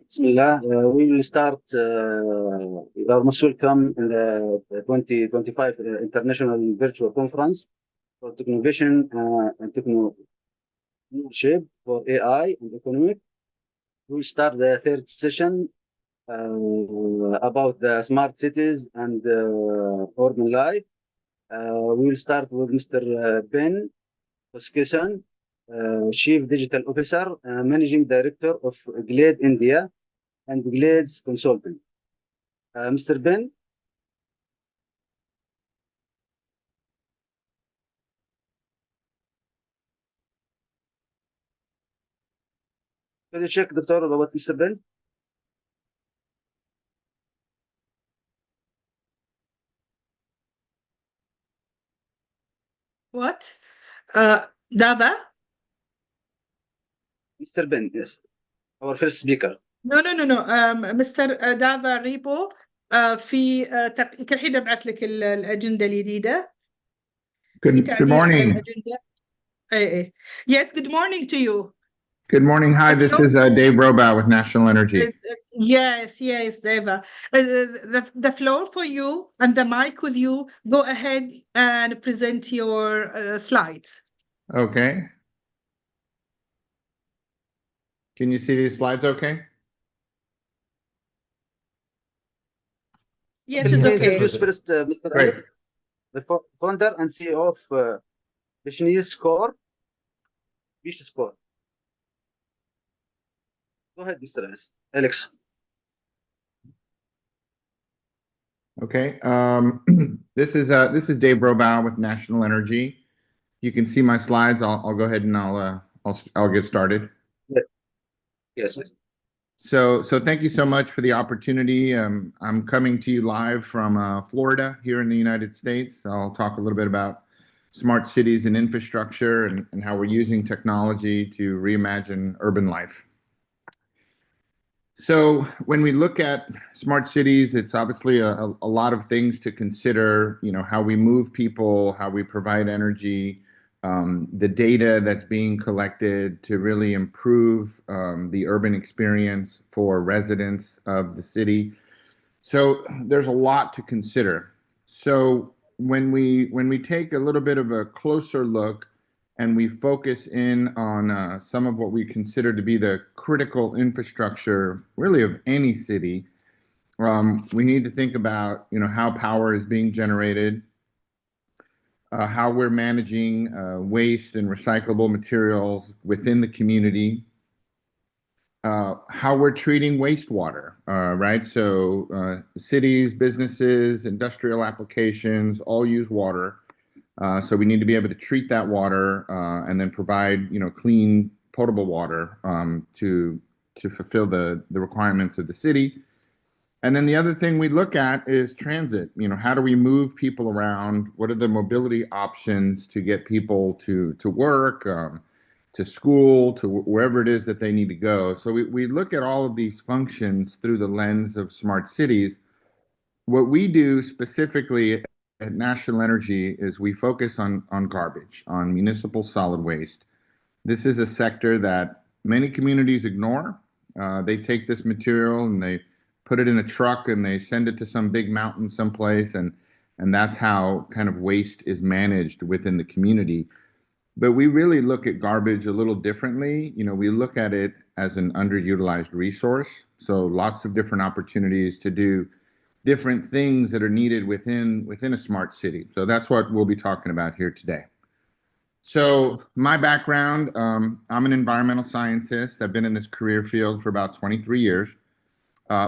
Bismillah. We will start. You are most welcome in the 2025 International Virtual Conference for Technovation and Technoleadership for AI and Economic. We will start the third session about the smart cities and urban life. We will start with Mr. Ben Hoskisson, Chief Digital Officer, Managing Director of Glade India and Glade's Consulting. Mr. Ben, could you check, Doctor, about Mr. Ben? What? Dava? Mr. Ben, yes, our first speaker. No. مستر دافا ريبو في الحين ابعث لك الاجنده الجديده. Good morning. اي Yes, good morning to you. Good morning. Hi, this is Dave Robow with National Energy. Yes, Dava. The floor for you and the mic with you. Go ahead and present your slides. Okay. Can you see these slides okay? Yes, it's okay. First, Mr. Great. Alex, the founder and CEO of Business Core. Go ahead, Mr. Alex. Okay. This is Dave Robow with National Energy. You can see my slides. I'll go ahead and I'll get started. Yes. So thank you so much for the opportunity. I'm coming to you live from Florida here in the United States. I'll talk a little bit about smart cities and infrastructure and how we're using technology to reimagine urban life. So when we look at smart cities, it's obviously a lot of things to consider, how we move people, how we provide energy, the data that's being collected to really improve the urban experience for residents of the city. So there's a lot to consider. So when we take a little bit of a closer look and we focus in on some of what we consider to be the critical infrastructure, really, of any city, we need to think about, how power is being generated, how we're managing waste and recyclable materials within the community, how we're treating wastewater, right? So cities, businesses, industrial applications all use water. So we need to be able to treat that water and then provide, clean, potable water to fulfill the requirements of the city. And then the other thing we look at is transit. How do we move people around? What are the mobility options to get people to work, to school, to wherever it is that they need to go? So we look at all of these functions through the lens of smart cities. What we do specifically at National Energy is we focus on garbage, on municipal solid waste. This is a sector that many communities ignore. They take this material and they put it in a truck and they send it to some big mountain someplace, and that's how kind of waste is managed within the community. But we really look at garbage a little differently. We look at it as an underutilized resource. So lots of different opportunities to do different things that are needed within a smart city. So that's what we'll be talking about here today. So my background, I'm an environmental scientist. I've been in this career field for about 23 years.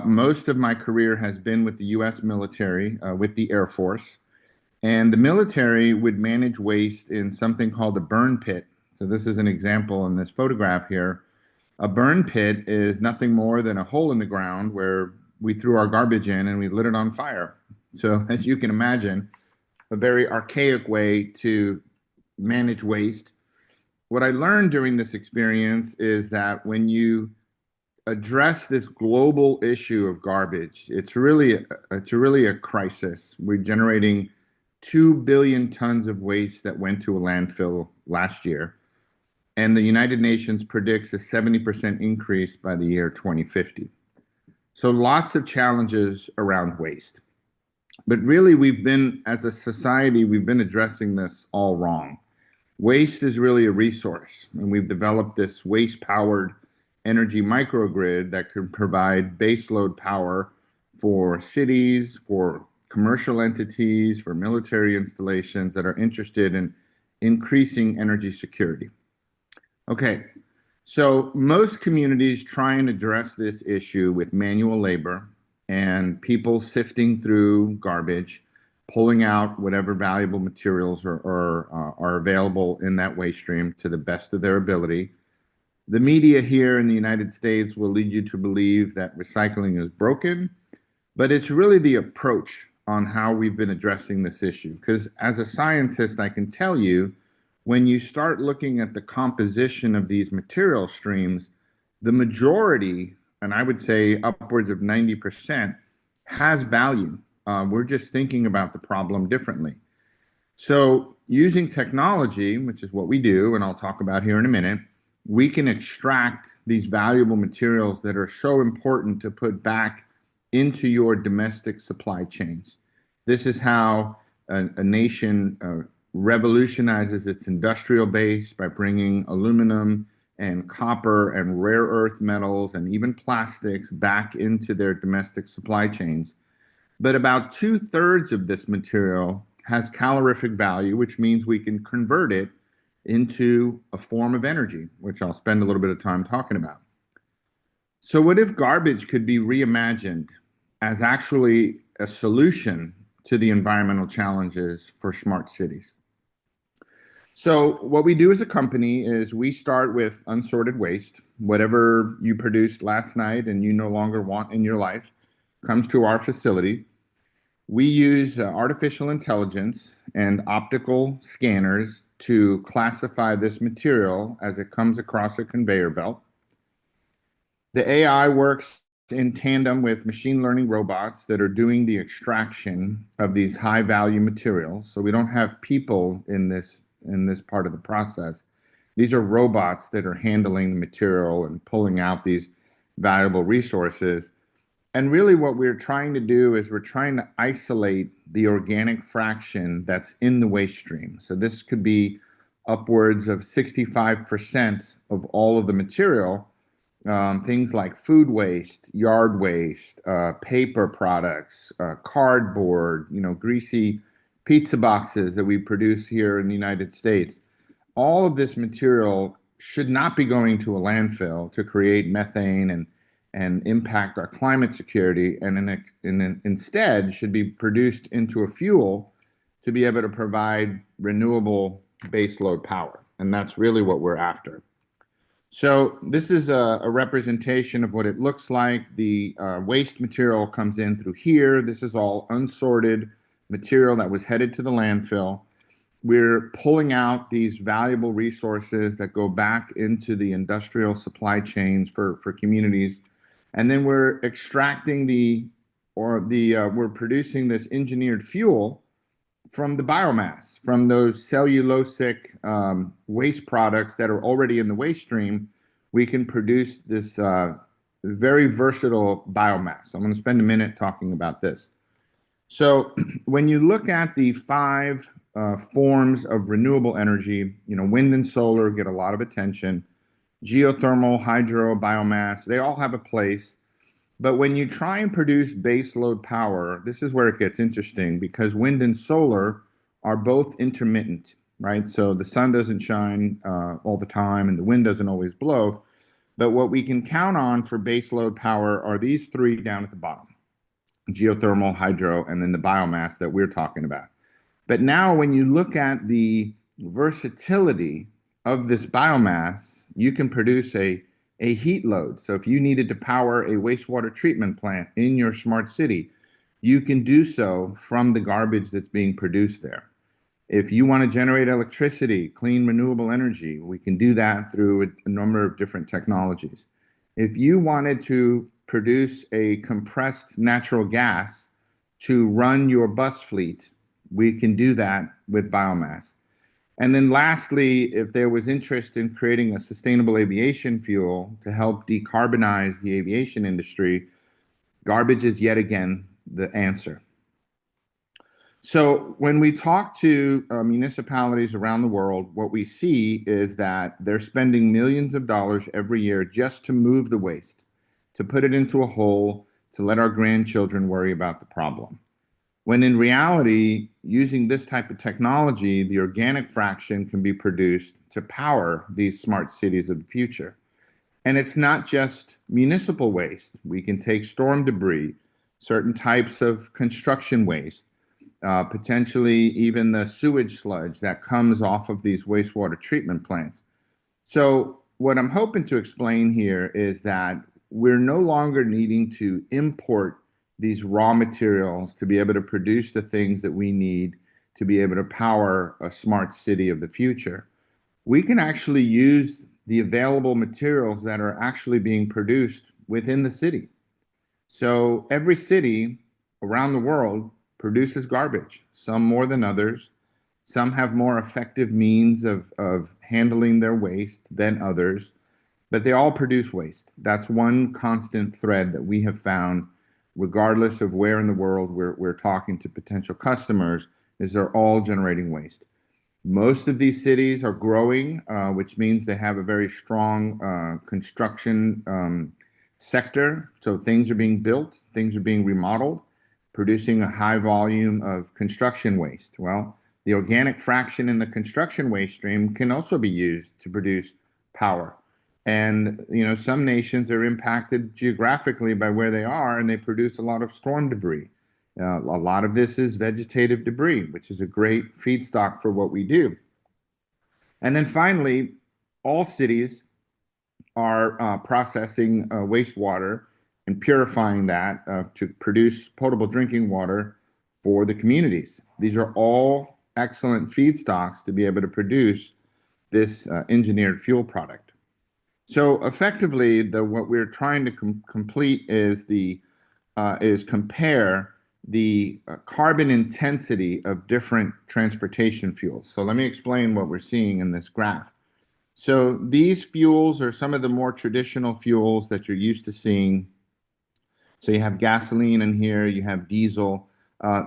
Most of my career has been with the U.S. military, with the Air Force. And the military would manage waste in something called a burn pit. So this is an example in this photograph here. A burn pit is nothing more than a hole in the ground where we threw our garbage in and we lit it on fire. So as you can imagine, a very archaic way to manage waste. What I learned during this experience is that when you address this global issue of garbage, it's really a crisis. We're generating 2 billion tons of waste that went to a landfill last year. And the United Nations predicts a 70% increase by the year 2050. So lots of challenges around waste. But really, as a society, we've been addressing this all wrong. Waste is really a resource, and we've developed this waste-powered energy microgrid that can provide baseload power for cities, for commercial entities, for military installations that are interested in increasing energy security. Okay, so most communities try and address this issue with manual labor and people sifting through garbage, pulling out whatever valuable materials are available in that waste stream to the best of their ability. The media here in the United States will lead you to believe that recycling is broken, but it's really the approach on how we've been addressing this issue. Because as a scientist, I can tell you, when you start looking at the composition of these material streams, the majority, and I would say upwards of 90%, has value. We're just thinking about the problem differently. So using technology, which is what we do, and I'll talk about here in a minute, we can extract these valuable materials that are so important to put back into your domestic supply chains. This is how a nation revolutionizes its industrial base by bringing aluminum and copper and rare earth metals and even plastics back into their domestic supply chains. But about 2/3 of this material has calorific value, which means we can convert it into a form of energy, which I'll spend a little bit of time talking about. So what if garbage could be reimagined as actually a solution to the environmental challenges for smart cities? So what we do as a company is we start with unsorted waste. Whatever you produced last night and you no longer want in your life comes to our facility. We use artificial intelligence and optical scanners to classify this material as it comes across a conveyor belt. The AI works in tandem with machine learning robots that are doing the extraction of these high value materials. So we don't have people in this part of the process. These are robots that are handling the material and pulling out these valuable resources. And really what we're trying to do is we're trying to isolate the organic fraction that's in the waste stream. So this could be upwards of 65% of all of the material, things like food waste, yard waste, paper products, cardboard, greasy pizza boxes that we produce here in the United States. All of this material should not be going to a landfill to create methane and impact our climate security, and instead should be produced into a fuel to be able to provide renewable baseload power. And that's really what we're after. So this is a representation of what it looks like. The waste material comes in through here. This is all unsorted material that was headed to the landfill. We're pulling out these valuable resources that go back into the industrial supply chains for communities. And then we're extracting we're producing this engineered fuel from the biomass, from those cellulosic waste products that are already in the waste stream. We can produce this very versatile biomass. I'm going to spend a minute talking about this. So when you look at the 5 forms of renewable energy, wind and solar get a lot of attention. Geothermal, hydro, biomass, they all have a place. But when you try and produce baseload power, this is where it gets interesting, because wind and solar are both intermittent, right? So the sun doesn't shine all the time and the wind doesn't always blow. But what we can count on for baseload power are these 3 down at the bottom: geothermal, hydro, and then the biomass that we're talking about. But now when you look at the versatility of this biomass, you can produce a heat load. So if you needed to power a wastewater treatment plant in your smart city, you can do so from the garbage that's being produced there. If you want to generate electricity, clean renewable energy, we can do that through a number of different technologies. If you wanted to produce a compressed natural gas to run your bus fleet, we can do that with biomass. And then lastly, if there was interest in creating a sustainable aviation fuel to help decarbonize the aviation industry, Garbage is yet again the answer. So when we talk to municipalities around the world, what we see is that they're spending millions of dollars every year just to move the waste, to put it into a hole, to let our grandchildren worry about the problem. When in reality, using this type of technology, the organic fraction can be produced to power these smart cities of the future. And it's not just municipal waste. We can take storm debris, certain types of construction waste, potentially even the sewage sludge that comes off of these wastewater treatment plants. So what I'm hoping to explain here is that we're no longer needing to import these raw materials to be able to produce the things that we need to be able to power a smart city of the future. We can actually use the available materials that are actually being produced within the city. So every city around the world produces garbage, some more than others. Some have more effective means of handling their waste than others, but they all produce waste. That's one constant thread that we have found, regardless of where in the world we're talking to potential customers, is they're all generating waste. Most of these cities are growing, which means they have a very strong construction sector. So things are being built, things are being remodeled, producing a high volume of construction waste. Well, the organic fraction in the construction waste stream can also be used to produce power. And some nations are impacted geographically by where they are, and they produce a lot of storm debris. A lot of this is vegetative debris, which is a great feedstock for what we do. And then finally, all cities are processing wastewater and purifying that to produce potable drinking water for the communities. These are all excellent feedstocks to be able to produce this engineered fuel product. So effectively, what we're trying to complete is compare the carbon intensity of different transportation fuels. So let me explain what we're seeing in this graph. So these fuels are some of the more traditional fuels that you're used to seeing. So you have gasoline in here, you have diesel.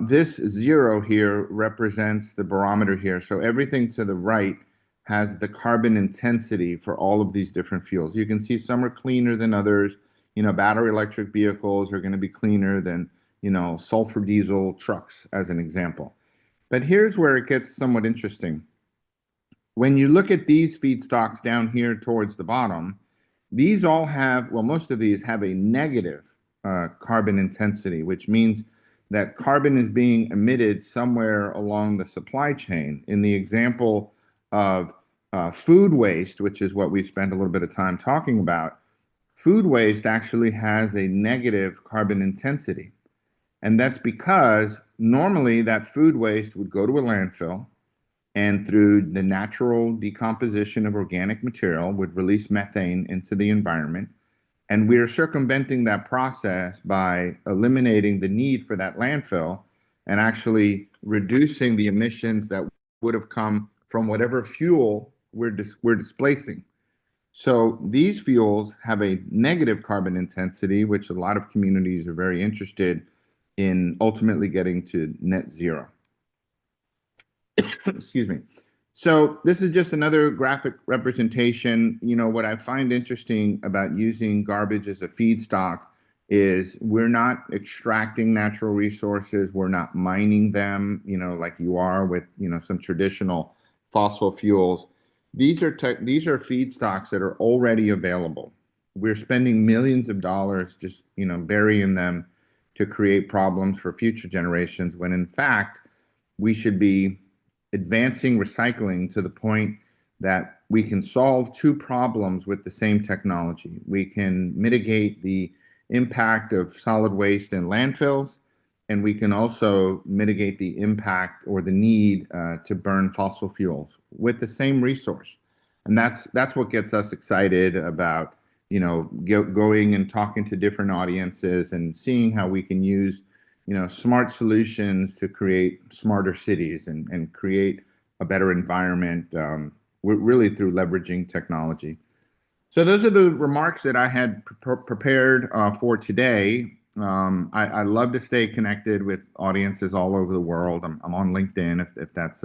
This 0 here represents the barometer here. So everything to the right has the carbon intensity for all of these different fuels. You can see some are cleaner than others. Battery electric vehicles are going to be cleaner than, sulfur diesel trucks, as an example. But here's where it gets somewhat interesting. When you look at these feedstocks down here towards the bottom, these all have, well, most of these have a negative carbon intensity, which means that carbon is being emitted somewhere along the supply chain. In the example of food waste, which is what we spent a little bit of time talking about, food waste actually has a negative carbon intensity. And that's because normally that food waste would go to a landfill, and through the natural decomposition of organic material would release methane into the environment. And we're circumventing that process by eliminating the need for that landfill and actually reducing the emissions that would have come from whatever fuel we're displacing. So these fuels have a negative carbon intensity, which a lot of communities are very interested in ultimately getting to net zero. Excuse me. So this is just another graphic representation. What I find interesting about using garbage as a feedstock is we're not extracting natural resources. We're not mining them, like you are with, some traditional fossil fuels. These are feedstocks that are already available. We're spending millions of dollars just, burying them to create problems for future generations, when in fact, we should be advancing recycling to the point that we can solve two problems with the same technology. We can mitigate the impact of solid waste in landfills, and we can also mitigate the impact or the need to burn fossil fuels with the same resource. And that's what gets us excited about, going and talking to different audiences and seeing how we can use smart solutions to create smarter cities and create a better environment, really through leveraging technology. So those are the remarks that I had prepared for today. I love to stay connected with audiences all over the world. I'm on LinkedIn if that's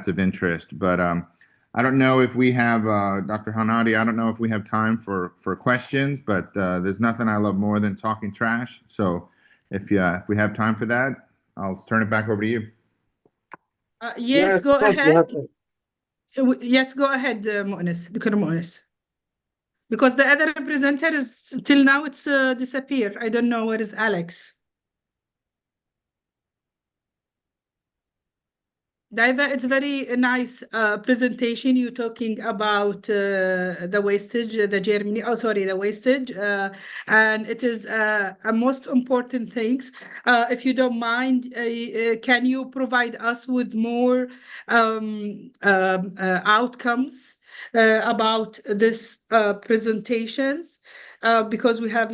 of interest. But I don't know if we have Dr. Hanadi. I don't know if we have time for questions. But there's nothing I love more than talking trash. So if we have time for that, I'll turn it back over to you. Yes, of go course, we ahead. have to. Yes, go ahead, Mu'nis, Dr. Mu'nis. Because the other presenter is till now it's disappeared. I don't know where is Alex. Daiva, it's very nice presentation. You're talking about the wastage, the wastage, and it is a most important things. If you don't mind, can you provide us with more outcomes about this presentations? Because we have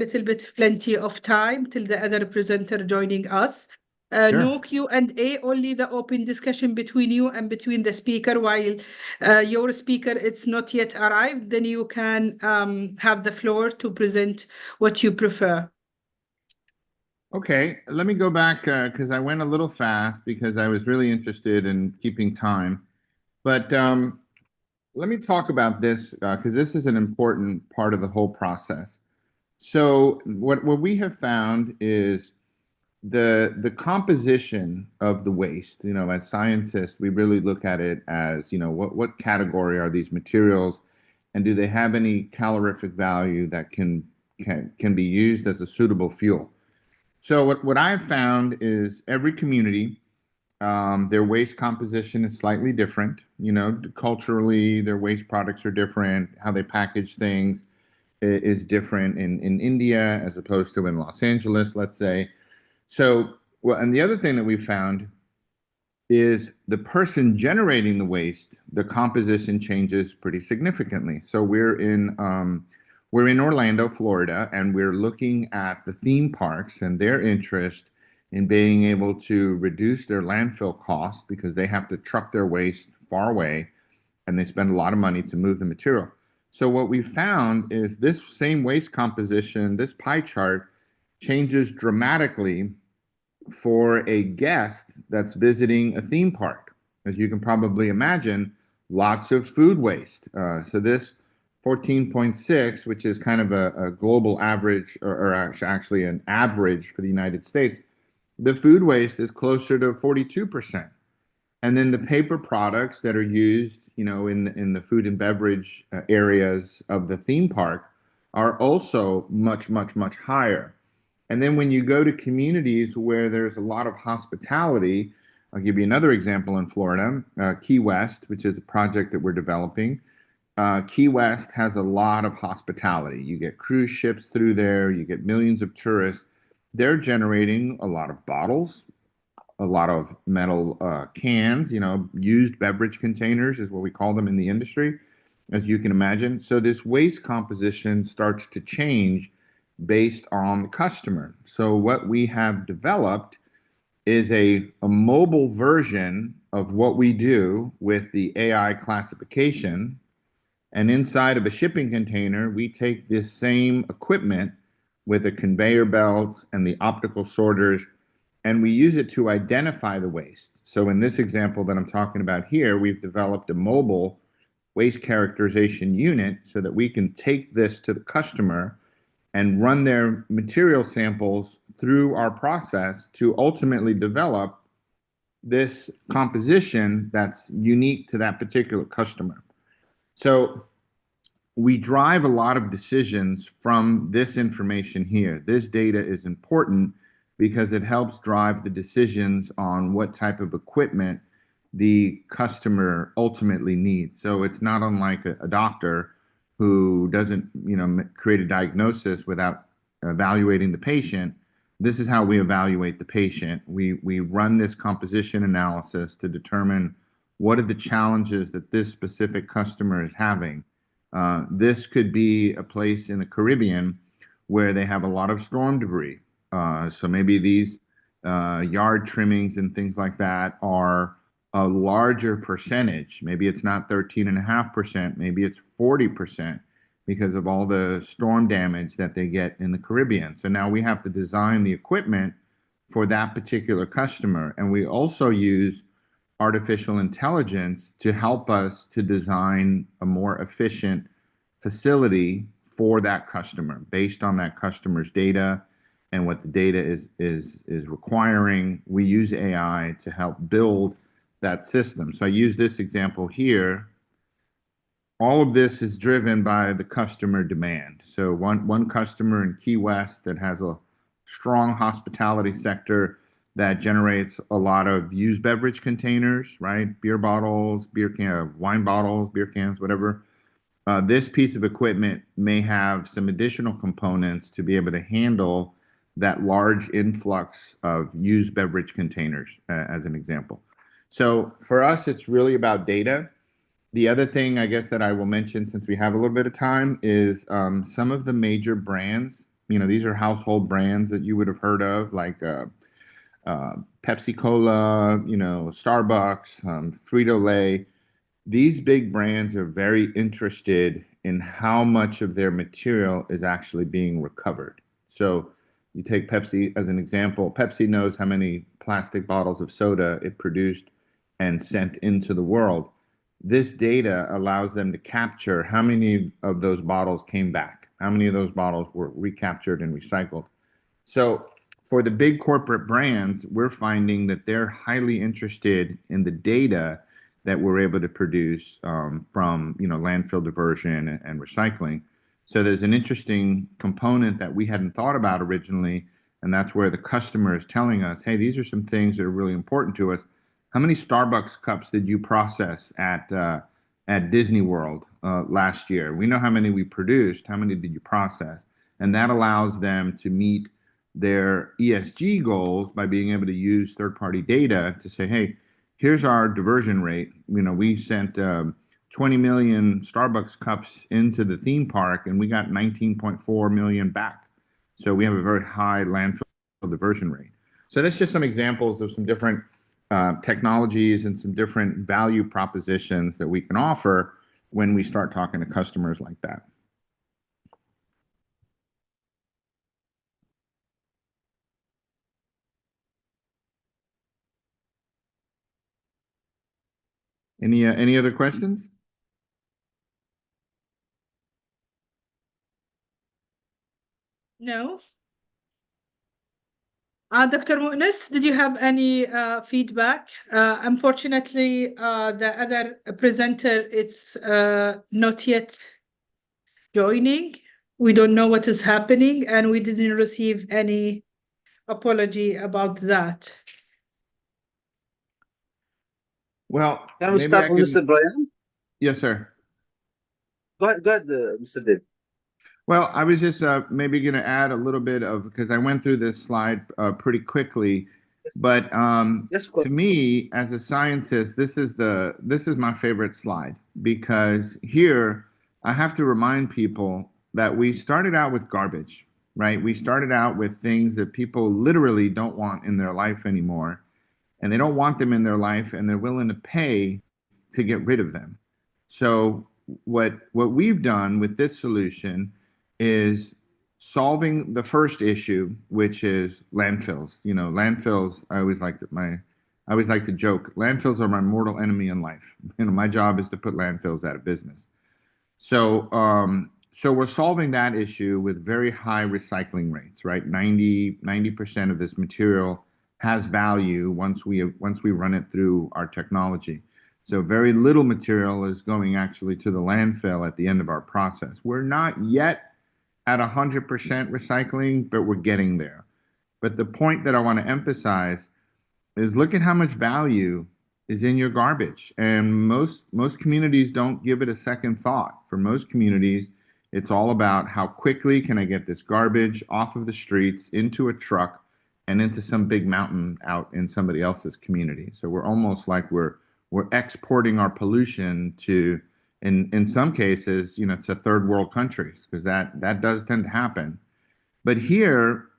plenty of time till the other presenter joining us. Sure. No Q&A, only the open discussion between you and between the speaker. While your speaker it's not yet arrived, then you can have the floor to present what you prefer. Okay, let me go back because I went a little fast because I was really interested in keeping time. But let me talk about this because this is an important part of the whole process. So what we have found is the composition of the waste. You know, as scientists, we really look at it as, you know, what category are these materials, and do they have any calorific value that can be used as a suitable fuel? So what I've found is every community, their waste composition is slightly different. You know, culturally, their waste products are different. How they package things is different in India as opposed to in Los Angeles, let's say. So, well, and the other thing that we found is the person generating the waste, the composition changes pretty significantly. So we're in Orlando, Florida, and we're looking at the theme parks and their interest in being able to reduce their landfill costs because they have to truck their waste far away and they spend a lot of money to move the material. So what we found is this same waste composition, this pie chart changes dramatically for a guest that's visiting a theme park. As you can probably imagine, lots of food waste. So this 14.6, which is kind of a global average, or actually an average for the United States, the food waste is closer to 42%. And then the paper products that are used, you know, in the food and beverage areas of the theme park are also much, much, much higher. And then when you go to communities where there's a lot of hospitality, I'll give you another example in Florida, Key West, which is a project that we're developing. Key West has a lot of hospitality. You get cruise ships through there, you get millions of tourists. They're generating a lot of bottles, a lot of metal cans, you know, used beverage containers is what we call them in the industry, as you can imagine. So this waste composition starts to change based on the customer. So what we have developed is a mobile version of what we do with the AI classification. And inside of a shipping container, we take this same equipment with the conveyor belts and the optical sorters, and we use it to identify the waste. So in this example that I'm talking about here, we've developed a mobile waste characterization unit so that we can take this to the customer and run their material samples through our process to ultimately develop this composition that's unique to that particular customer. So we drive a lot of decisions from this information here. This data is important because it helps drive the decisions on what type of equipment the customer ultimately needs. So it's not unlike a doctor who doesn't, you know, create a diagnosis without evaluating the patient. This is how we evaluate the patient. We run this composition analysis to determine what are the challenges that this specific customer is having. This could be a place in the Caribbean where they have a lot of storm debris. So maybe these yard trimmings and things like that are a larger percentage. Maybe it's not 13.5%, maybe it's 40%, because of all the storm damage that they get in the Caribbean. So now we have to design the equipment for that particular customer. And we also use artificial intelligence to help us to design a more efficient facility for that customer based on that customer's data and what the data is requiring. We use AI to help build that system. So I use this example here. All of this is driven by the customer demand. So one customer in Key West that has a strong hospitality sector that generates a lot of used beverage containers, right? Beer bottles, wine bottles, beer cans, whatever. This piece of equipment may have some additional components to be able to handle that large influx of used beverage containers, as an example. So for us, it's really about data. The other thing, I guess, that I will mention, since we have a little bit of time, is some of the major brands. These are household brands that you would have heard of, like Pepsi Cola, Starbucks, Frito-Lay. These big brands are very interested in how much of their material is actually being recovered. So you take Pepsi as an example. Pepsi knows how many plastic bottles of soda it produced and sent into the world. This data allows them to capture how many of those bottles came back, how many of those bottles were recaptured and recycled. So for the big corporate brands, we're finding that they're highly interested in the data that we're able to produce from landfill diversion and recycling. So there's an interesting component that we hadn't thought about originally, and that's where the customer is telling us, hey, these are some things that are really important to us. How many Starbucks cups did you process at Disney World last year? We know how many we produced. How many did you process? And that allows them to meet their ESG goals by being able to use third-party data to say, hey, here's our diversion rate. We sent 20 million Starbucks cups into the theme park, and we got 19.4 million back. So we have a very high landfill diversion rate. So that's just some examples of some different technologies and some different value propositions that we can offer when we start talking to customers like that. Any other questions? No. Dr. Mu'nis, did you have any feedback? Unfortunately, the other presenter, it's not yet joining. We don't know what is happening, and we didn't receive any apology about that. Well, Can we start with Mr. Brian? Yes, sir. Go ahead, Mr. Dave. Well, I was just maybe going to add a little bit of, because I went through this slide pretty quickly, but Yes, to me as a scientist, this is my favorite slide, because here I have to remind people that we started out with garbage, right? We started out with things that people literally don't want in their life anymore, and they don't want them in their life, and they're willing to pay to get rid of them. So what we've done with this solution is solving the first issue, which is landfills. Landfills, I always like to joke, landfills are my mortal enemy in life. My job is to put landfills out of business. So we're solving that issue with very high recycling rates, right? 90% of this material has value once we run it through our technology. So very little material is going actually to the landfill at the end of our process. We're not yet at 100% recycling, but we're getting there. But the point that I want to emphasize is, look at how much value is in your garbage. And most communities don't give it a second thought. For most communities, it's all about how quickly can I get this garbage off of the streets into a truck and into some big mountain out in somebody else's community. So we're almost like we're exporting our pollution to, in some cases, to third world countries, because that does tend to happen. But here,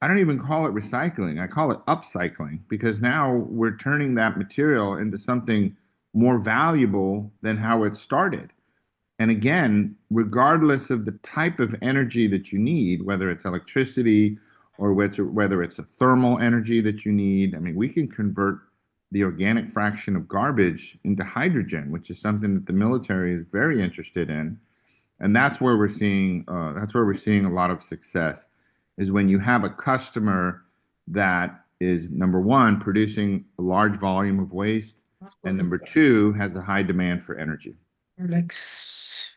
I don't even call it recycling. I call it upcycling, because now we're turning that material into something more valuable than how it started. And again, regardless of the type of energy that you need, whether it's electricity or whether it's a thermal energy that you need, I mean, we can convert the organic fraction of garbage into hydrogen, which is something that the military is very interested in. And that's where we're seeing a lot of success, is when you have a customer that is, number one, producing a large volume of waste, and number two, has a high demand for energy. Alex.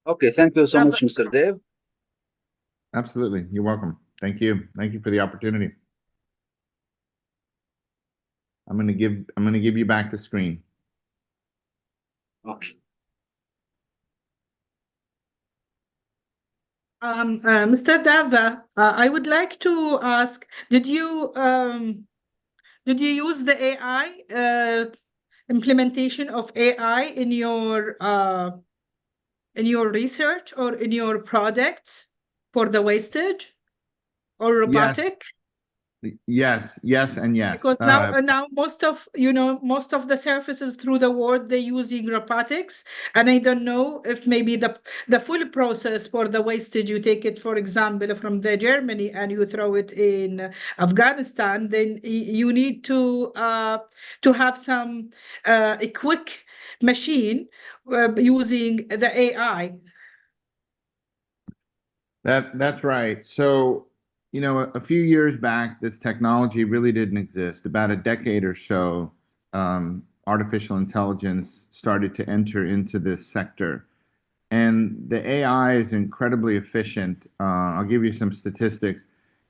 Okay, thank you so much, Mr. Dave. Absolutely. You're welcome. Thank you. Thank you for the opportunity. I'm going to give you back the screen. Okay. Mr. Dava, I would like to ask, did you use the AI implementation of AI in your research or in your projects for the wastage or robotic? Yes, and yes. Because now most of the surfaces through the world, they're using robotics, and I don't know if maybe the full process for the wastage, you take it, for example, from the Germany and you throw it in Afghanistan, then you need to have some a quick machine using the AI. That's right. So, a few years back, this technology really didn't exist. About a decade or so, artificial intelligence started to enter into this sector. And the AI is incredibly efficient. I'll give you some statistics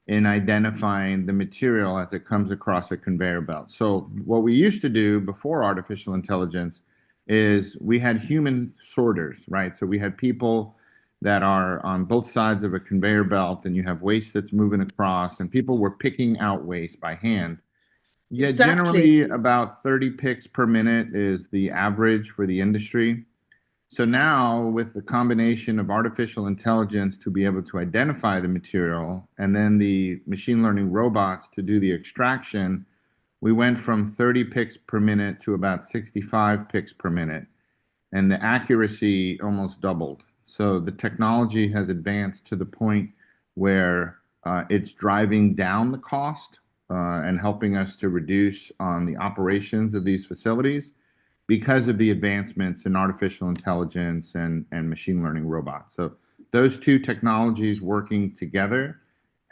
in identifying the material as it comes across a conveyor belt. So what we used to do before artificial intelligence is we had human sorters, right? So we had people that are on both sides of a conveyor belt, and you have waste that's moving across, and people were picking out waste by hand. Yeah, Exactly. generally about 30 picks per minute is the average for the industry. So now, with the combination of artificial intelligence to be able to identify the material and then the machine learning robots to do the extraction, we went from 30 picks per minute to about 65 picks per minute. And the accuracy almost doubled. So the technology has advanced to the point where it's driving down the cost and helping us to reduce on the operations of these facilities, because of the advancements in artificial intelligence and machine learning robots. So those two technologies working together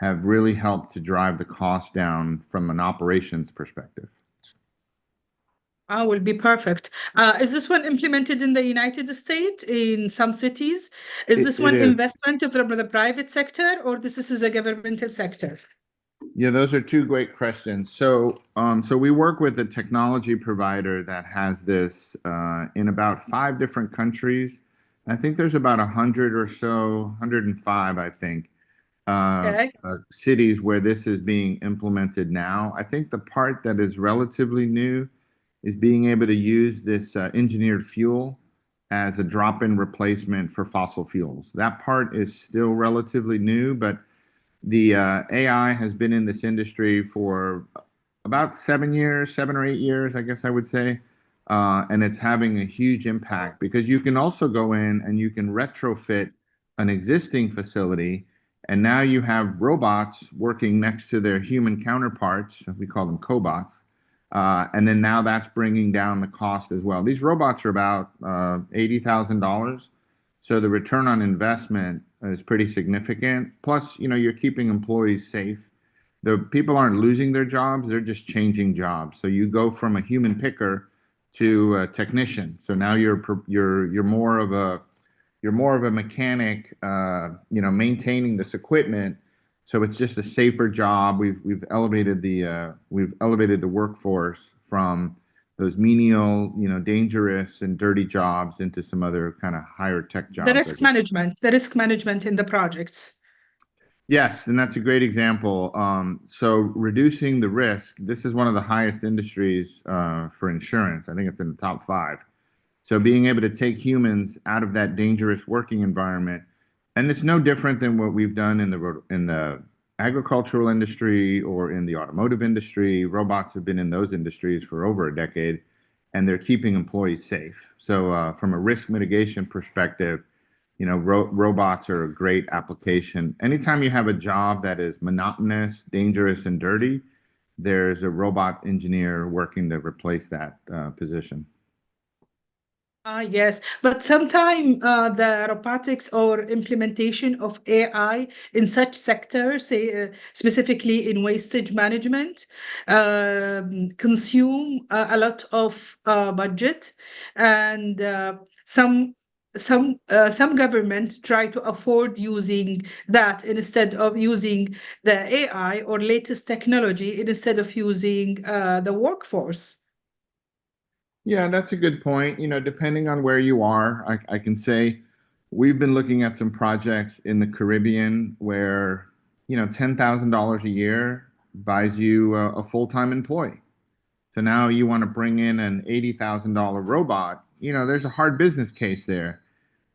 have really helped to drive the cost down from an operations perspective. Will be perfect. Is this one implemented in the United States in some cities? Is this one investment from the private sector, or this is a governmental sector? Yeah, those are two great questions. So we work with a technology provider that has this in about 5 different countries. I think there's about 100 or so, 105, I think, cities where this is being implemented now. I think the part that is relatively new is being able to use this engineered fuel as a drop-in replacement for fossil fuels. That part is still relatively new, but the AI has been in this industry for about 7 or 8 years, I guess I would say. And it's having a huge impact, because you can also go in and you can retrofit an existing facility, and now you have robots working next to their human counterparts. We call them cobots. And then now that's bringing down the cost as well. These robots are about $80,000. So the return on investment is pretty significant. Plus, you're keeping employees safe. The people aren't losing their jobs, they're just changing jobs. So you go from a human picker to a technician. So now you're more of a mechanic, maintaining this equipment. So it's just a safer job. We've elevated the workforce from those menial, dangerous and dirty jobs into some other kind of higher tech jobs. The risk management in the projects. Yes, and that's a great example. So reducing the risk, this is one of the highest industries for insurance. I think it's in the top 5. So being able to take humans out of that dangerous working environment, and it's no different than what we've done in the agricultural industry or in the automotive industry. Robots have been in those industries for over a decade, and they're keeping employees safe. So from a risk mitigation perspective, robots are a great application. Anytime you have a job that is monotonous, dangerous, and dirty, there's a robot engineer working to replace that position. Yes, but sometimes the robotics or implementation of AI in such sectors, say specifically in wastage management, consume a lot of budget, and some government try to afford using that instead of using the AI or latest technology instead of using the workforce. Yeah, that's a good point. Depending on where you are, I can say we've been looking at some projects in the Caribbean where, $10,000 a year buys you a full-time employee. So now you want to bring in an $80,000 robot. There's a hard business case there.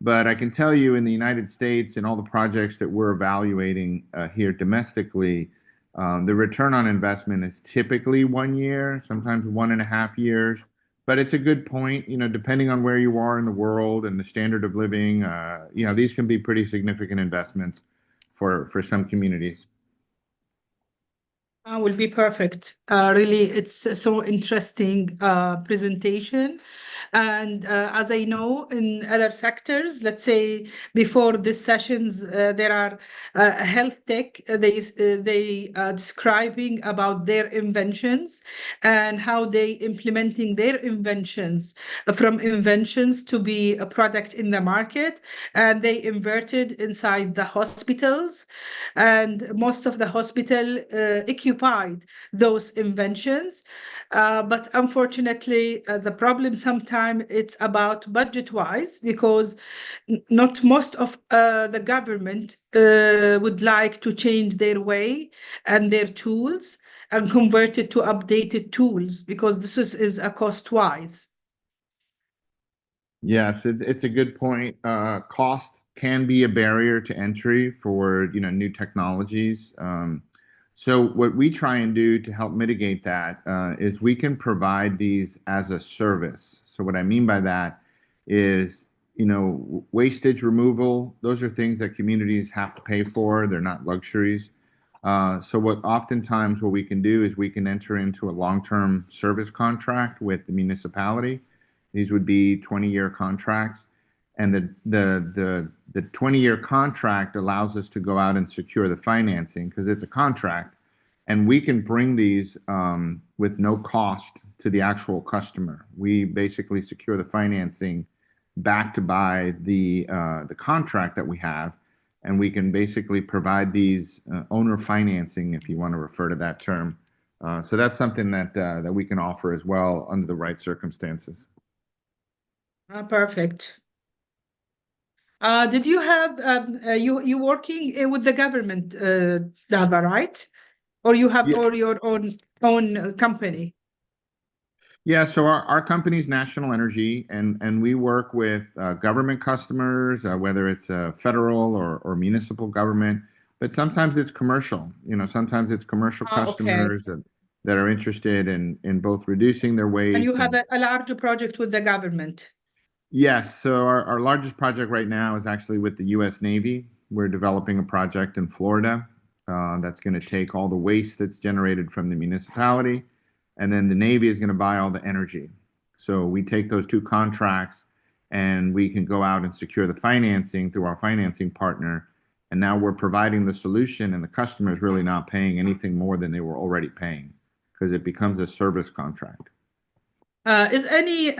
But I can tell you in the United States and all the projects that we're evaluating here domestically, the return on investment is typically 1 year, sometimes 1.5 years. But it's a good point, depending on where you are in the world and the standard of living, these can be pretty significant investments for some communities. Will be perfect. Really, it's so interesting presentation. And as I know in other sectors, let's say before these sessions, there are health tech, they describing about their inventions and how they implementing their inventions from inventions to be a product in the market. And they inverted inside the hospitals. And most of the hospital occupied those inventions. But unfortunately, the problem sometimes it's about budget-wise because not most of the government would like to change their way and their tools and convert it to updated tools because this is a cost-wise. Yes, it's a good point. Cost can be a barrier to entry for new technologies. So what we try and do to help mitigate that is we can provide these as a service. So what I mean by that is wastage removal. Those are things that communities have to pay for. They're not luxuries. So oftentimes what we can do is we can enter into a long-term service contract with the municipality. These would be 20-year contracts, and the 20-year contract allows us to go out and secure the financing because it's a contract, and we can bring these with no cost to the actual customer. We basically secure the financing backed by the contract that we have, and we can basically provide these owner financing, if you want to refer to that term. So that's something that we can offer as well under the right circumstances. Perfect. Did you have you working with the government, Dava, right? Or you have Yeah. or your own company? Yeah, so our company's National Energy, and we work with government customers, whether it's federal or municipal government, but sometimes it's commercial. Sometimes it's commercial customers that are interested in both reducing their waste. And you have a large project with the government. Yes, so our largest project right now is actually with the U.S. Navy. We're developing a project in Florida that's going to take all the waste that's generated from the municipality, and then the Navy is going to buy all the energy. So we take those two contracts and we can go out and secure the financing through our financing partner. And now we're providing the solution, and the customer is really not paying anything more than they were already paying because it becomes a service contract. Is any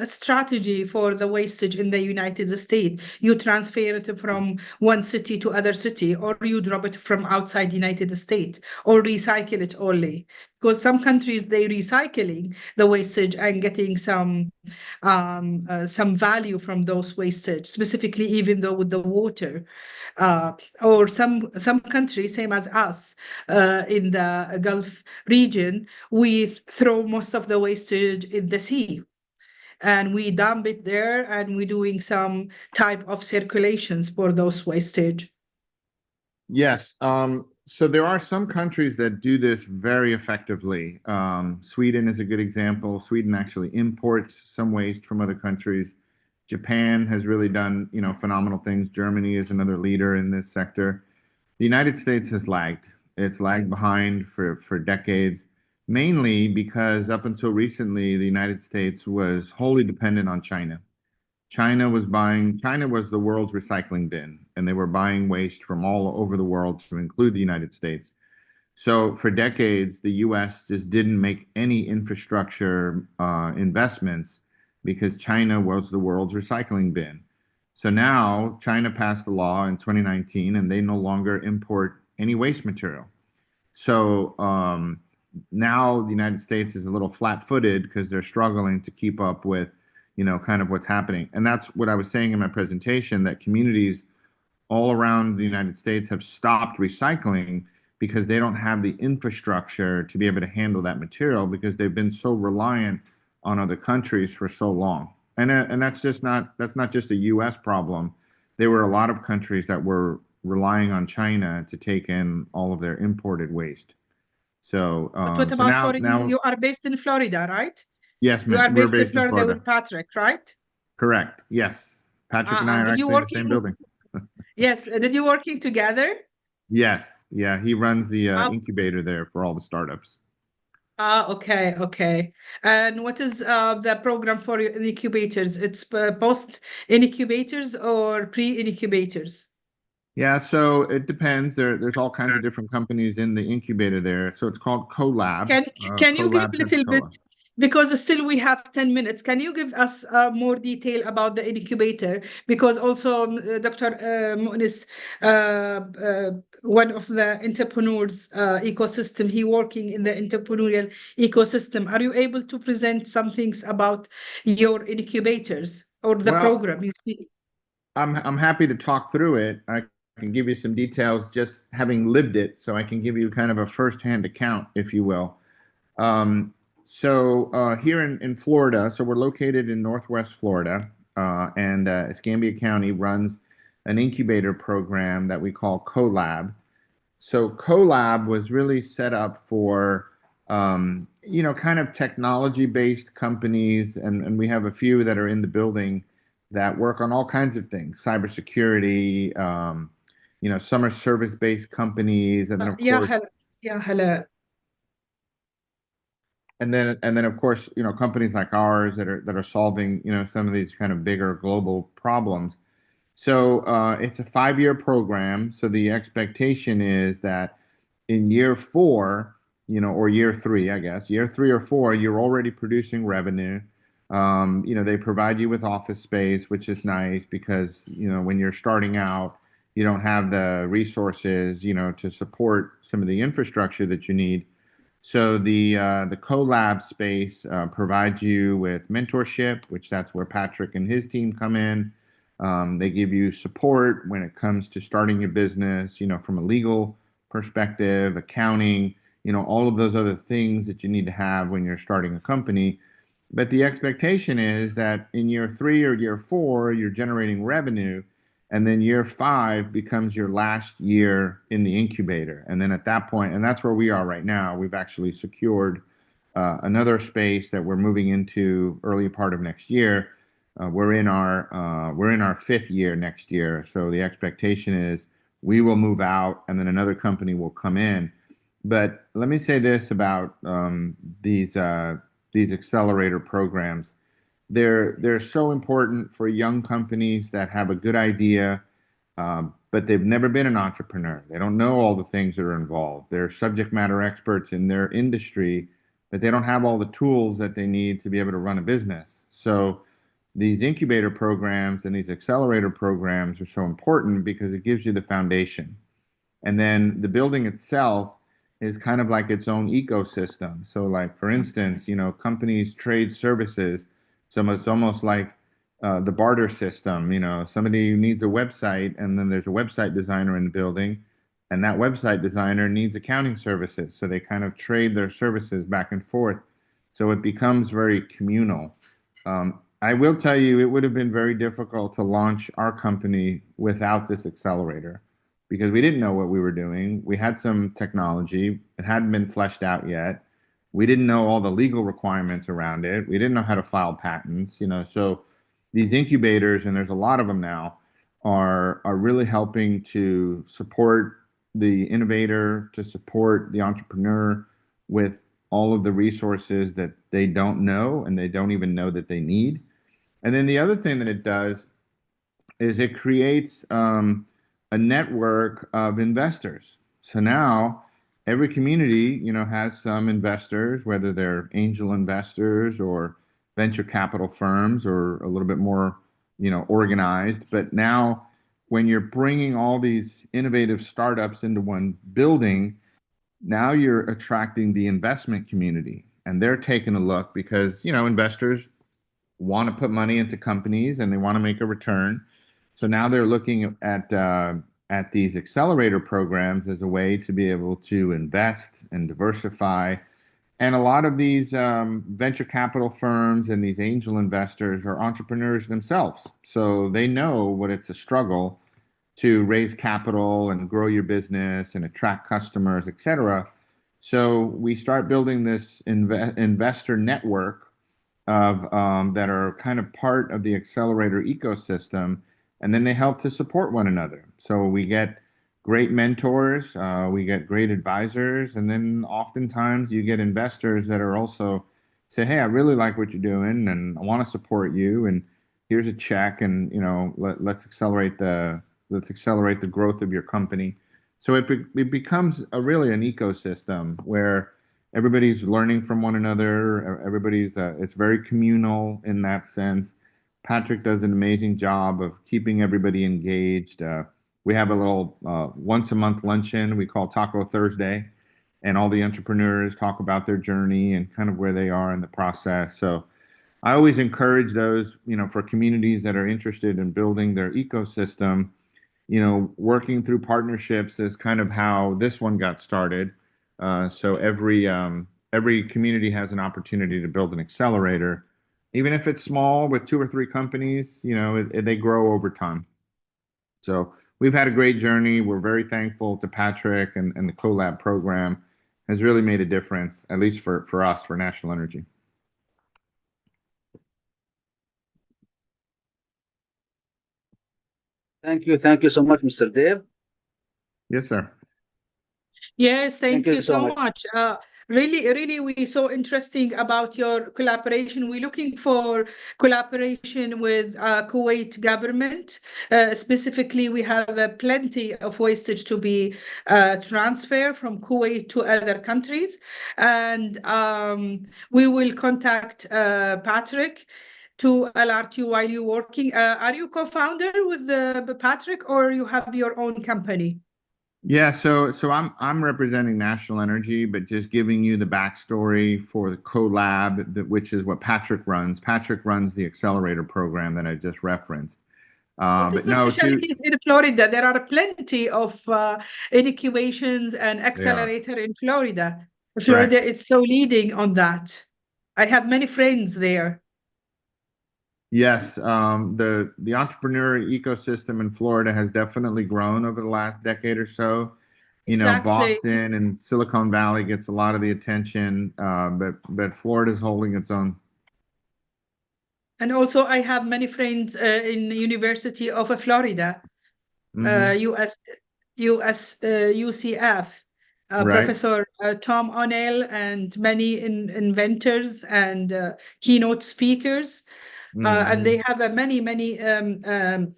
strategy for the wastage in the United States? You transfer it from one city to other city, or you drop it from outside United States, or recycle it only? because some countries they recycling the wastage and getting some value from those wastage, specifically even though with the water. Or some countries, same as us, in the Gulf region, we throw most of the wastage in the sea, and we dump it there, and we're doing some type of circulations for those wastage. Yes. So there are some countries that do this very effectively. Sweden is a good example. Sweden actually imports some waste from other countries. Japan has really done, phenomenal things. Germany is another leader in this sector. The United States has lagged. It's lagged behind for decades, mainly because up until recently, the United States was wholly dependent on China. China was the world's recycling bin, and they were buying waste from all over the world to include the United States. So for decades, the US just didn't make any infrastructure investments because China was the world's recycling bin. So now China passed a law in 2019 and they no longer import any waste material. So now the United States is a little flat-footed because they're struggling to keep up with, kind of what's happening. And that's what I was saying in my presentation, that communities all around the United States have stopped recycling because they don't have the infrastructure to be able to handle that material because they've been so reliant on other countries for so long. And that's not just a US problem. There were a lot of countries that were relying on China to take in all of their imported waste. So, But what so about now, for you? You are based in Florida, right? yes, You are we're based in based in Florida Florida. with Patrick, right? Correct. Yes. Patrick and I are Did you actually in the same working? building. Yes. Did you working together? Yes. Yeah. He runs the Ah, incubator there for all the startups. okay, okay. And what is the program for your incubators? It's post incubators or pre-incubators? Yeah, so it depends. There's all kinds of different companies in the incubator there. So it's called CoLab, Can you give CoLab little bit, Pensacola. because still we have 10 minutes. Can you give us more detail about the incubator? Because also Dr. Mu'nis, one of the entrepreneurs ecosystem, he working in the entrepreneurial ecosystem. Are you able to present some things about your incubators or the Well, program? I'm happy to talk through it. I can give you some details just having lived it, so I can give you kind of a firsthand account, if you will. Here in Florida, so we're located in Northwest Florida, and Escambia County runs an incubator program that we call CoLab. So CoLab was really set up for, kind of technology-based companies, and we have a few that are in the building that work on all kinds of things, cybersecurity, some are service-based companies, and then of Yeah, course, hello. Yeah, hello. and then of course, companies like ours that are solving, some of these kind of bigger global problems. So it's a 5-year program. So the expectation is that in year 4, or year 3, I guess, year 3 or 4, you're already producing revenue. They provide you with office space, which is nice because, when you're starting out, you don't have the resources, to support some of the infrastructure that you need. So the CoLab space provides you with mentorship, which that's where Patrick and his team come in. They give you support when it comes to starting your business, from a legal perspective, accounting, all of those other things that you need to have when you're starting a company. But the expectation is that in year 3 or year 4, you're generating revenue. And then year 5 becomes your last year in the incubator. And then at that point, and that's where we are right now, we've actually secured another space that we're moving into early part of next year. We're in our 5th year next year. So the expectation is we will move out and then another company will come in. But let me say this about these accelerator programs. They're so important for young companies that have a good idea, but they've never been an entrepreneur. They don't know all the things that are involved. They're subject matter experts in their industry, but they don't have all the tools that they need to be able to run a business. So these incubator programs and these accelerator programs are so important because it gives you the foundation. And then the building itself is kind of like its own ecosystem. So, like for instance, companies trade services. So it's almost like the barter system. Somebody needs a website, and then there's a website designer in the building, and that website designer needs accounting services. So they kind of trade their services back and forth. So it becomes very communal. I will tell you, it would have been very difficult to launch our company without this accelerator because we didn't know what we were doing. We had some technology, it hadn't been fleshed out yet. We didn't know all the legal requirements around it. We didn't know how to file patents, So these incubators, and there's a lot of them now, are really helping to support the innovator, to support the entrepreneur with all of the resources that they don't know and they don't even know that they need. And then the other thing that it does is it creates a network of investors. So now every community, has some investors, whether they're angel investors or venture capital firms or a little bit more, organized. But now when you're bringing all these innovative startups into one building, now you're attracting the investment community and they're taking a look because, investors want to put money into companies and they want to make a return. So now they're looking at these accelerator programs as a way to be able to invest and diversify. And a lot of these venture capital firms and these angel investors are entrepreneurs themselves. So they know what it's a struggle to raise capital and grow your business and attract customers, et cetera. So we start building this investor network of that are kind of part of the accelerator ecosystem, and then they help to support one another. So we get great mentors, we get great advisors, and then oftentimes you get investors that are also say, "Hey, I really like what you're doing, and I want to support you, and here's a check, and let's accelerate the growth of your company." So it becomes really an ecosystem where everybody's learning from one another. Everybody's it's very communal in that sense. Patrick does an amazing job of keeping everybody engaged. We have a little once a month luncheon we call Taco Thursday, and all the entrepreneurs talk about their journey and kind of where they are in the process. So I always encourage those, for communities that are interested in building their ecosystem, working through partnerships is kind of how this one got started. So every community has an opportunity to build an accelerator, even if it's small with 2 or 3 companies. They grow over time. So we've had a great journey. We're very thankful to Patrick, and the CoLab program has really made a difference, at least for us, for National Energy. Thank you. Thank you so much, Mr. Dave. Yes, sir. Yes, thank you so so much. Really, we so interesting about your collaboration. We're looking for collaboration with Kuwait government. Specifically, we have plenty of wastage to be transferred from Kuwait to other countries. And we will contact Patrick to alert you while you're working. Are you co-founder with Patrick, or you have your own company? Yeah, so I'm representing National Energy, but just giving you the backstory for the CoLab, which is what Patrick runs. Patrick runs the accelerator program that I just referenced. What is But the no, specialties in Florida? There are plenty of incubations and accelerator in Florida. Florida is so leading on that. I have many friends there. Yes, the entrepreneur ecosystem in Florida has definitely grown over the last decade or so. Exactly. Boston and Silicon Valley gets a lot of the attention, but Florida's holding its own. And also, I have many friends in University of Florida, UCF, Right. Professor Tom O'Neill, and many inventors and keynote speakers. And they have a many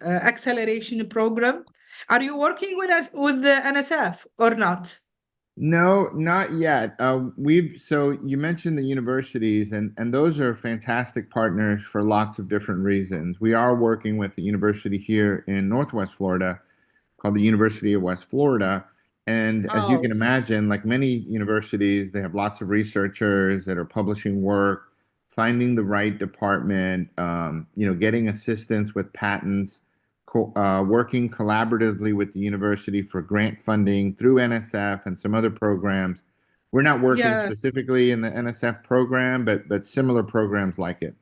acceleration program. Are you working with the NSF or not? No, not yet. So you mentioned the universities, and those are fantastic partners for lots of different reasons. We are working with the university here in Northwest Florida called the University of West Florida, And as you can imagine, like many universities, they have lots of researchers that are publishing work, finding the right department, getting assistance with patents, working collaboratively with the university for grant funding through NSF and some other programs. We're not working specifically in the NSF program, but similar programs like it.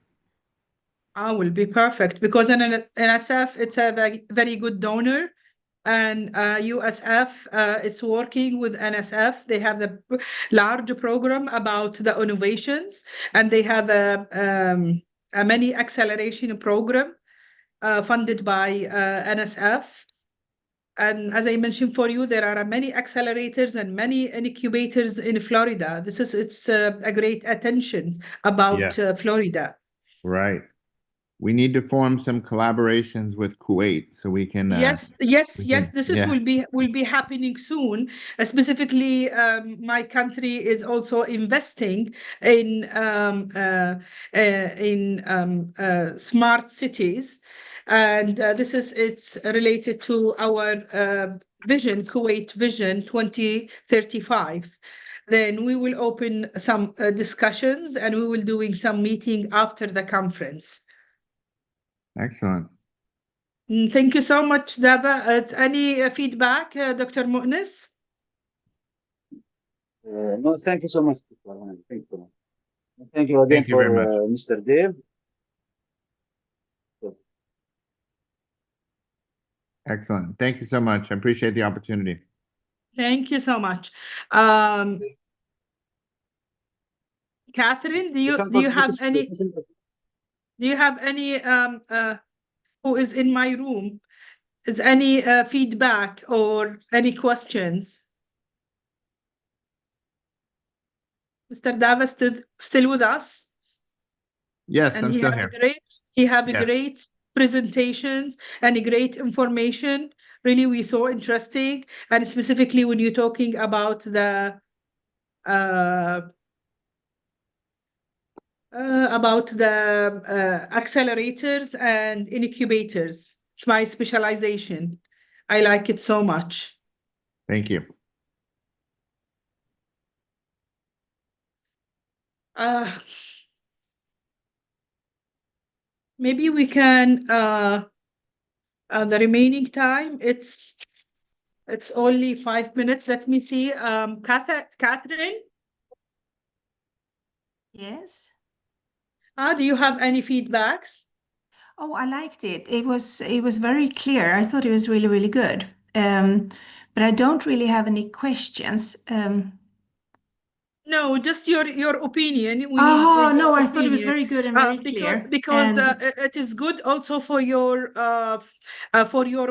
Will be perfect, because in NSF, it's a very, very good donor. And USF is working with NSF. They have a large program about the innovations, and they have a many acceleration program funded by NSF. And as I mentioned for you, there are many accelerators and many incubators in Florida. It's a great attention about Florida. Right. We need to form some collaborations with Kuwait so we can. Yes. Will be happening soon. Specifically, my country is also investing in smart cities, and it's related to our vision, Kuwait Vision 2035. Then we will open some discussions, and we will doing some meeting after the conference. Excellent. Thank you so much, Dava. Any feedback, Dr. Mu'nis? No, thank you so much. Thank you. Thank you again for Mr. Dave. Excellent. Thank you so much. I appreciate the opportunity. Thank you so much. Catherine, do you have any who is in my room? Is any feedback or any questions? Mr. Dava still with us? Yes, and I'm still here. He have a great presentations and a great information. Really, we saw interesting, and specifically when you're talking about the accelerators and incubators. It's my specialization. I like it so much. Thank you. Maybe we can the remaining time, it's only 5 minutes. Let me see. Catherine? Yes. Do you have any feedbacks? Oh, I liked it. It was very clear. I thought it was really, really good. But I don't really have any questions. No, just your opinion. No, I thought it was very good and very clear. Because it is good also for your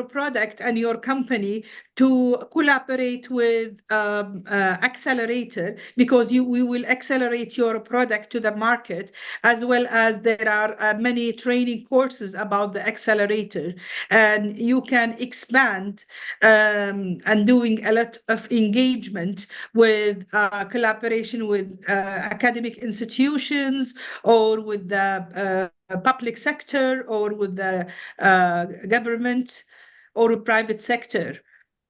product and your company to collaborate with accelerator, because we will accelerate your product to the market, as well as there are many training courses about the accelerator, and you can expand and doing a lot of engagement with collaboration with academic institutions, or with the public sector, or with the government, or private sector.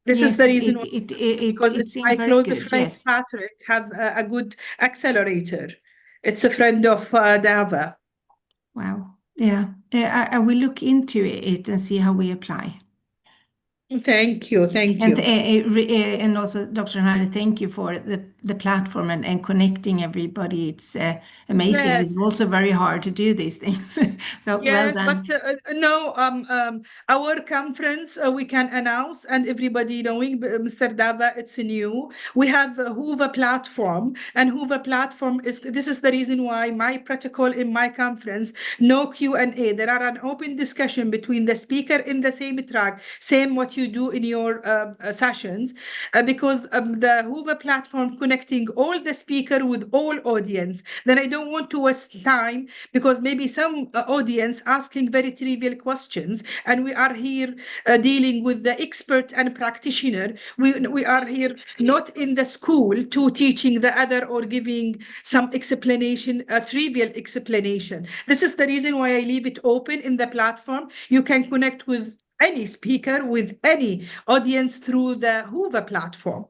This is the reason why, because it's my close friend Patrick have a good accelerator. It's a friend of Dava. Wow. Yeah. I will look into it and see how we apply. Thank you. And also, Dr. Hari, thank you for the platform and connecting everybody. It's amazing. Yes. It's also very hard to do these things. So well done. But our conference we can announce, and everybody knowing, Mr. Dava, it's new. We have Hoover platform, and Hoover platform this is the reason why my protocol in my conference, no Q&A. There are an open discussion between the speaker in the same track, same what you do in your sessions, because the Hoover platform connecting all the speaker with all audience. Then I don't want to waste time, because maybe some audience asking very trivial questions, and we are here dealing with the expert and practitioner. We are here not in the school to teaching the other or giving some explanation, a trivial explanation. This is the reason why I leave it open in the platform. You can connect with any speaker, with any audience through the Hoover platform.